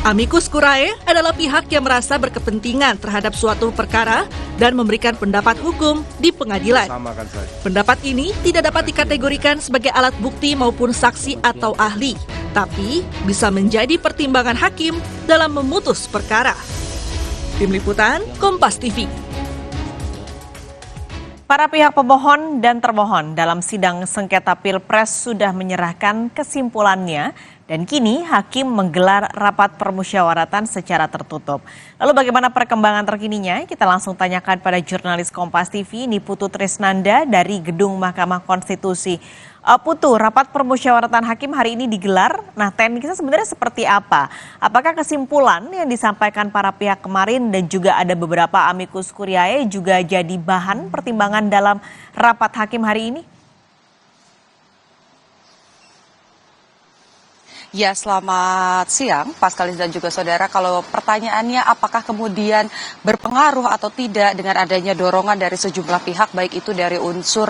Amicus curiae adalah pihak yang merasa berkepentingan terhadap suatu perkara dan memberikan pendapat hukum di pengadilan. Pendapat ini tidak dapat dikategorikan sebagai alat bukti maupun saksi atau ahli, tapi bisa menjadi pertimbangan hakim dalam memutus perkara. Tim Liputan, Kompas TV. Para pihak pemohon dan termohon dalam sidang sengketa Pilpres sudah menyerahkan kesimpulannya dan kini hakim menggelar rapat permusyawaratan secara tertutup. Lalu bagaimana perkembangan terkininya? Kita langsung tanyakan pada jurnalis Kompas TV Niputu Trisnanda dari Gedung Mahkamah Konstitusi. Putu, rapat permusyawaratan hakim hari ini digelar. Nah, tekniknya sebenarnya seperti apa? Apakah kesimpulan yang disampaikan para pihak kemarin dan juga ada beberapa amicus curiae juga jadi bahan pertimbangan dalam rapat hakim hari ini? Ya, selamat siang, Paskalis dan juga saudara. Kalau pertanyaannya apakah kemudian berpengaruh atau tidak dengan adanya dorongan dari sejumlah pihak, baik itu dari unsur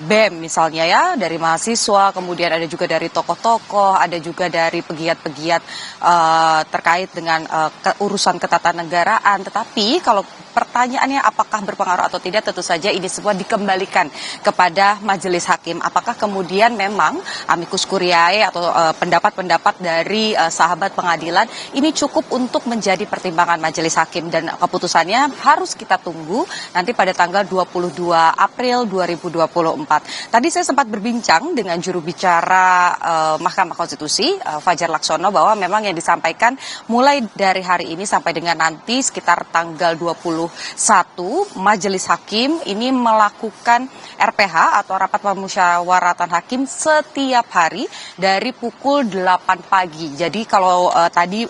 BEM misalnya ya, dari mahasiswa, kemudian ada juga dari tokoh-tokoh, ada juga dari pegiat-pegiat terkait dengan urusan ketatanegaraan. Tetapi kalau pertanyaannya apakah berpengaruh atau tidak, tentu saja ini semua dikembalikan kepada majelis hakim. Apakah kemudian memang amicus curiae atau pendapat-pendapat dari sahabat pengadilan ini cukup untuk menjadi pertimbangan majelis hakim, dan keputusannya harus kita tunggu nanti pada tanggal 22 April 2024. Tadi saya sempat berbincang dengan juru bicara Mahkamah Konstitusi, Fajar Laksono, bahwa memang yang disampaikan mulai dari hari ini sampai dengan nanti sekitar tanggal 21 majelis hakim ini melakukan RPH atau rapat permusyawaratan hakim setiap hari dari pukul 8 pagi. Jadi kalau tadi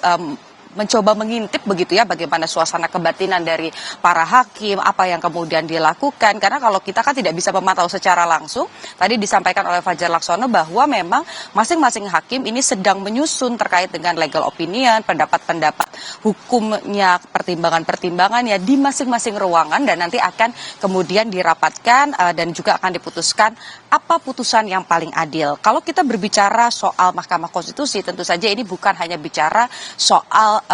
mencoba mengintip begitu ya bagaimana suasana kebatinan dari para hakim, apa yang kemudian dilakukan, karena kalau kita kan tidak bisa memantau secara langsung. Tadi disampaikan oleh Fajar Laksono bahwa memang masing-masing hakim ini sedang menyusun terkait dengan legal opinion, pendapat-pendapat hukumnya, pertimbangan-pertimbangannya di masing-masing ruangan, dan nanti akan kemudian dirapatkan dan juga akan diputuskan apa putusan yang paling adil. Kalau kita berbicara soal Mahkamah Konstitusi, tentu saja ini bukan hanya bicara soal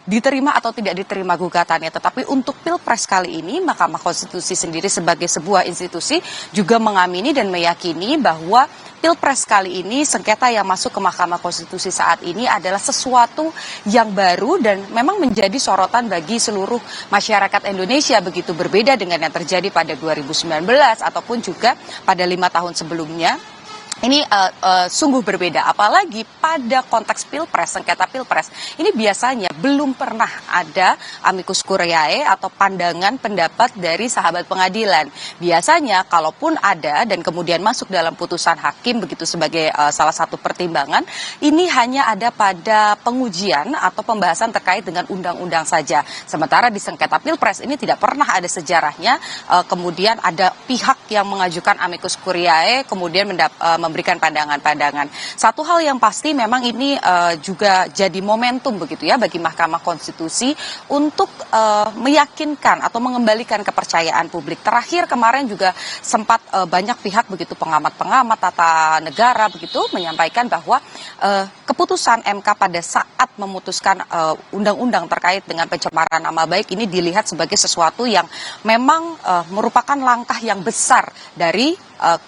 diterima atau tidak diterima gugatannya, tetapi untuk Pilpres kali ini Mahkamah Konstitusi sendiri sebagai sebuah institusi juga mengamini dan meyakini bahwa Pilpres kali ini sengketa yang masuk ke Mahkamah Konstitusi saat ini adalah sesuatu yang baru dan memang menjadi sorotan bagi seluruh masyarakat Indonesia, begitu berbeda dengan yang terjadi pada 2019 ataupun juga pada 5 tahun sebelumnya. Ini sungguh berbeda, apalagi pada konteks Pilpres, sengketa Pilpres. Ini biasanya belum pernah ada amicus curiae atau pandangan pendapat dari sahabat pengadilan. Biasanya kalaupun ada dan kemudian masuk dalam putusan hakim begitu sebagai salah satu pertimbangan, ini hanya ada pada pengujian atau pembahasan terkait dengan undang-undang saja. Sementara di sengketa Pilpres ini tidak pernah ada sejarahnya, kemudian ada pihak yang mengajukan amicus curiae, kemudian memberikan pandangan-pandangan. Satu hal yang pasti memang ini juga jadi momentum begitu ya bagi Mahkamah Konstitusi untuk meyakinkan atau mengembalikan kepercayaan publik. Terakhir kemarin juga sempat banyak pihak begitu, pengamat-pengamat tata negara begitu menyampaikan bahwa keputusan MK pada saat memutuskan undang-undang terkait dengan pencemaran nama baik ini dilihat sebagai sesuatu yang memang merupakan langkah yang besar dari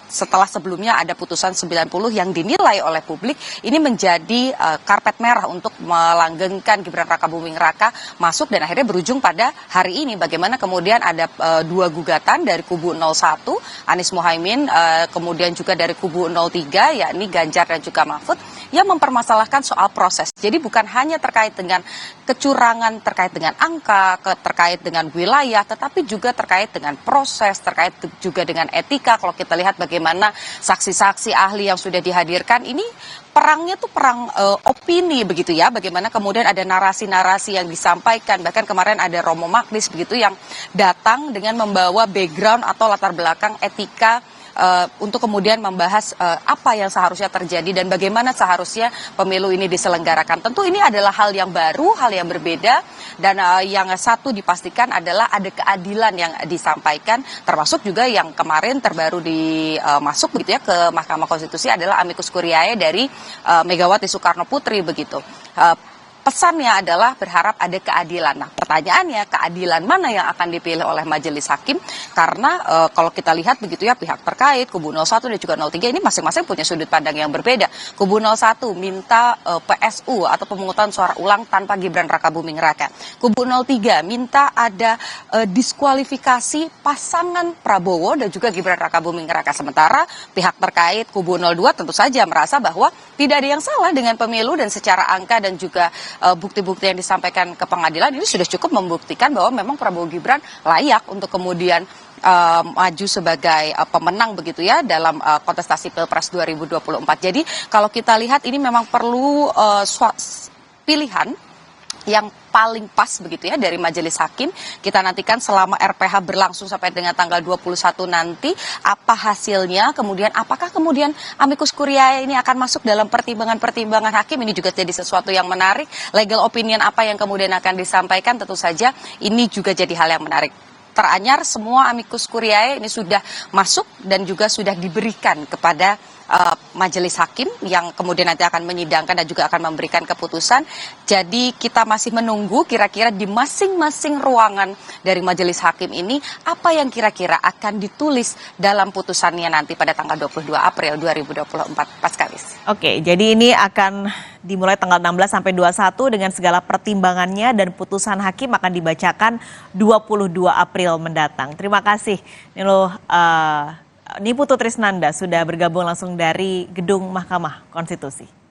setelah sebelumnya ada putusan 90 yang dinilai oleh publik ini menjadi karpet merah untuk melanggengkan Gibran Rakabuming Raka masuk, dan akhirnya berujung pada hari ini bagaimana kemudian ada dua gugatan dari kubu 01 Anies Mohaimin, kemudian juga dari kubu 03 yakni Ganjar dan juga Mahfud yang mempermasalahkan soal proses. Jadi bukan hanya terkait dengan kecurangan, terkait dengan angka, terkait dengan wilayah, tetapi juga terkait dengan proses, terkait juga dengan etika. Kalau kita lihat bagaimana saksi-saksi ahli yang sudah dihadirkan ini perangnya tuh perang opini begitu ya, bagaimana kemudian ada narasi-narasi yang disampaikan, bahkan kemarin ada Romo Magnis begitu yang datang dengan membawa background atau latar belakang etika untuk kemudian membahas apa yang seharusnya terjadi dan bagaimana seharusnya pemilu ini diselenggarakan. Tentu ini adalah hal yang baru, hal yang berbeda, dan yang satu dipastikan adalah ada keadilan yang disampaikan, termasuk juga yang kemarin terbaru masuk begitu ya ke Mahkamah Konstitusi adalah amicus curiae dari Megawati Soekarno Putri begitu. pesannya adalah berharap ada keadilan. Nah, pertanyaannya keadilan mana yang akan dipilih oleh majelis hakim? Karena kalau kita lihat begitu ya, pihak terkait kubu 01 dan juga 03 ini masing-masing punya sudut pandang yang berbeda. Kubu 01 minta PSU atau pemungutan suara ulang tanpa Gibran Rakabuming Raka. Kubu 03 minta ada diskualifikasi pasangan Prabowo dan juga Gibran Rakabuming Raka. Sementara pihak terkait kubu 02 tentu saja merasa bahwa tidak ada yang salah dengan pemilu dan secara angka dan juga bukti-bukti yang disampaikan ke pengadilan ini sudah cukup membuktikan bahwa memang Prabowo Gibran layak untuk kemudian maju sebagai pemenang begitu ya dalam kontestasi Pilpres 2024. Jadi kalau kita lihat ini memang perlu pilihan yang paling pas begitu ya dari majelis hakim. Kita nantikan selama RPH berlangsung sampai dengan tanggal 21 nanti apa hasilnya, kemudian apakah kemudian amicus curiae ini akan masuk dalam pertimbangan-pertimbangan hakim. Ini juga jadi sesuatu yang menarik. Legal opinion apa yang kemudian akan disampaikan, tentu saja ini juga jadi hal yang menarik. Teranyar semua amicus curiae ini sudah masuk dan juga sudah diberikan kepada majelis hakim yang kemudian nanti akan menyidangkan dan juga akan memberikan keputusan. Jadi kita masih menunggu kira-kira di masing-masing ruangan dari majelis hakim ini apa yang kira-kira akan ditulis dalam putusannya nanti pada tanggal 22 April 2024. Paskalis. Oke, jadi ini akan dimulai tanggal 16 sampai 21 dengan segala pertimbangannya dan putusan hakim akan dibacakan 22 April mendatang. Terima kasih Niputu Trisnanda sudah bergabung langsung dari Gedung Mahkamah Konstitusi.